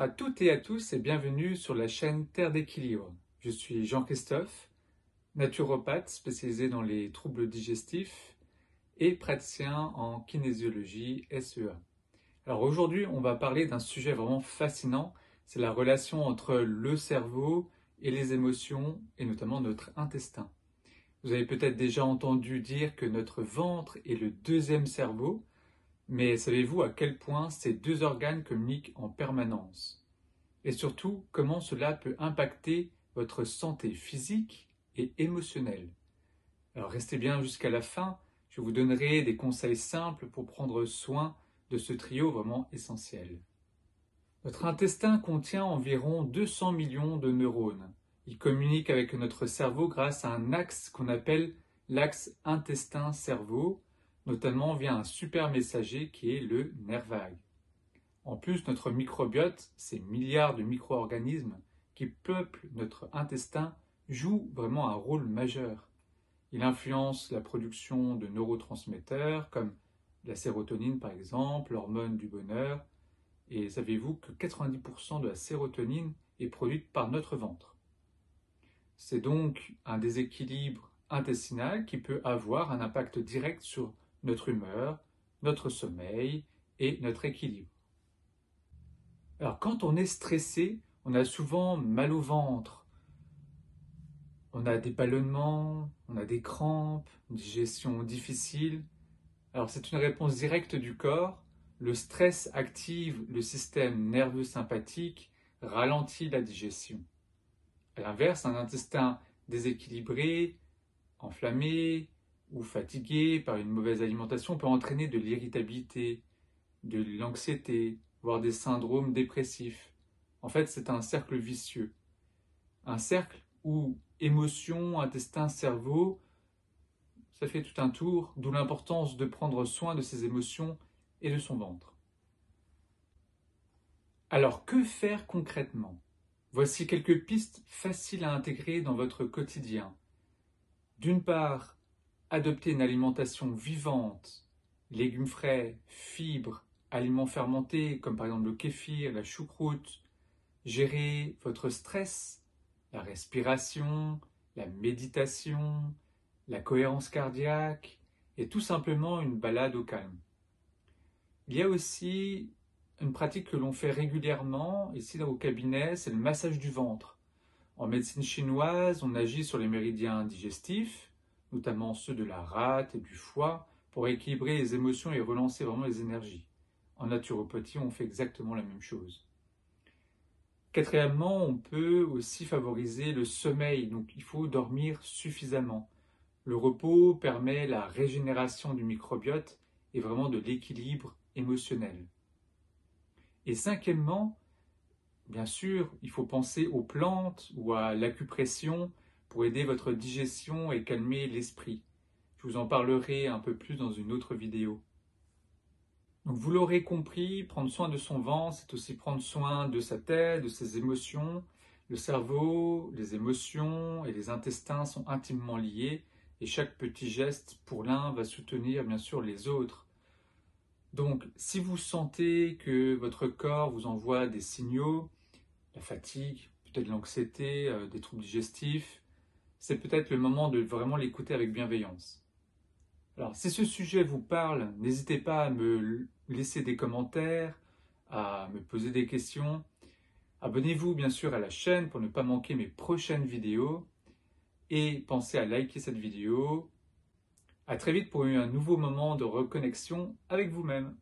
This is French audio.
Bonjour à toutes et à tous et bienvenue sur la chaîne Terre d'équilibre. Je suis Jean-Christophe, naturopathe spécialisé dans les troubles digestifs et praticien en kinésiologie SEA. Alors aujourd'hui, on va parler d'un sujet vraiment fascinant, c'est la relation entre le cerveau et les émotions et notamment notre intestin. Vous avez peut-être déjà entendu dire que notre ventre est le deuxième cerveau, mais savez-vous à quel point ces deux organes communiquent en permanence? Et surtout, comment cela peut impacter votre santé physique et émotionnelle? Alors restez bien jusqu'à la fin, je vous donnerai des conseils simples pour prendre soin de ce trio vraiment essentiel. Notre intestin contient environ 200 millions de neurones. Il communique avec notre cerveau grâce à un axe qu'on appelle l'axe intestin-cerveau, notamment via un super messager qui est le nerf vague. En plus, notre microbiote, ces milliards de micro-organismes qui peuplent notre intestin, joue vraiment un rôle majeur. Il influence la production de neurotransmetteurs comme la sérotonine par exemple, l'hormone du bonheur. Et savez-vous que 90% de la sérotonine est produite par notre ventre? C'est donc un déséquilibre intestinal qui peut avoir un impact direct sur notre humeur, notre sommeil et notre équilibre. Alors quand on est stressé, on a souvent mal au ventre, on a des ballonnements, on a des crampes, une digestion difficile. Alors c'est une réponse directe du corps. Le stress active le système nerveux sympathique, ralentit la digestion. À l'inverse, un intestin déséquilibré, enflammé ou fatigué par une mauvaise alimentation peut entraîner de l'irritabilité, de l'anxiété, voire des syndromes dépressifs. En fait, c'est un cercle vicieux. Un cercle où émotion, intestin, cerveau, ça fait tout un tour, d'où l'importance de prendre soin de ses émotions et de son ventre. Alors, que faire concrètement? Voici quelques pistes faciles à intégrer dans votre quotidien. D'une part, adopter une alimentation vivante, légumes frais, fibres, aliments fermentés comme par exemple le kéfir, la choucroute, gérer votre stress, la respiration, la méditation, la cohérence cardiaque et tout simplement une balade au calme. Il y a aussi une pratique que l'on fait régulièrement ici au cabinet, c'est le massage du ventre. En médecine chinoise, on agit sur les méridiens digestifs, notamment ceux de la rate et du foie, pour équilibrer les émotions et relancer vraiment les énergies. En naturopathie, on fait exactement la même chose. Quatrièmement, on peut aussi favoriser le sommeil, donc il faut dormir suffisamment. Le repos permet la régénération du microbiote et vraiment de l'équilibre émotionnel. Et cinquièmement, bien sûr, il faut penser aux plantes ou à l'acupression pour aider votre digestion et calmer l'esprit. Je vous en parlerai un peu plus dans une autre vidéo. Donc vous l'aurez compris, prendre soin de son ventre, c'est aussi prendre soin de sa tête, de ses émotions. Le cerveau, les émotions et les intestins sont intimement liés et chaque petit geste pour l'un va soutenir bien sûr les autres. Donc si vous sentez que votre corps vous envoie des signaux, la fatigue, peut-être l'anxiété, des troubles digestifs, c'est peut-être le moment de vraiment l'écouter avec bienveillance. Alors, si ce sujet vous parle, n'hésitez pas à me laisser des commentaires, à me poser des questions. Abonnez-vous bien sûr à la chaîne pour ne pas manquer mes prochaines vidéos et pensez à liker cette vidéo. À très vite pour un nouveau moment de reconnexion avec vous-même.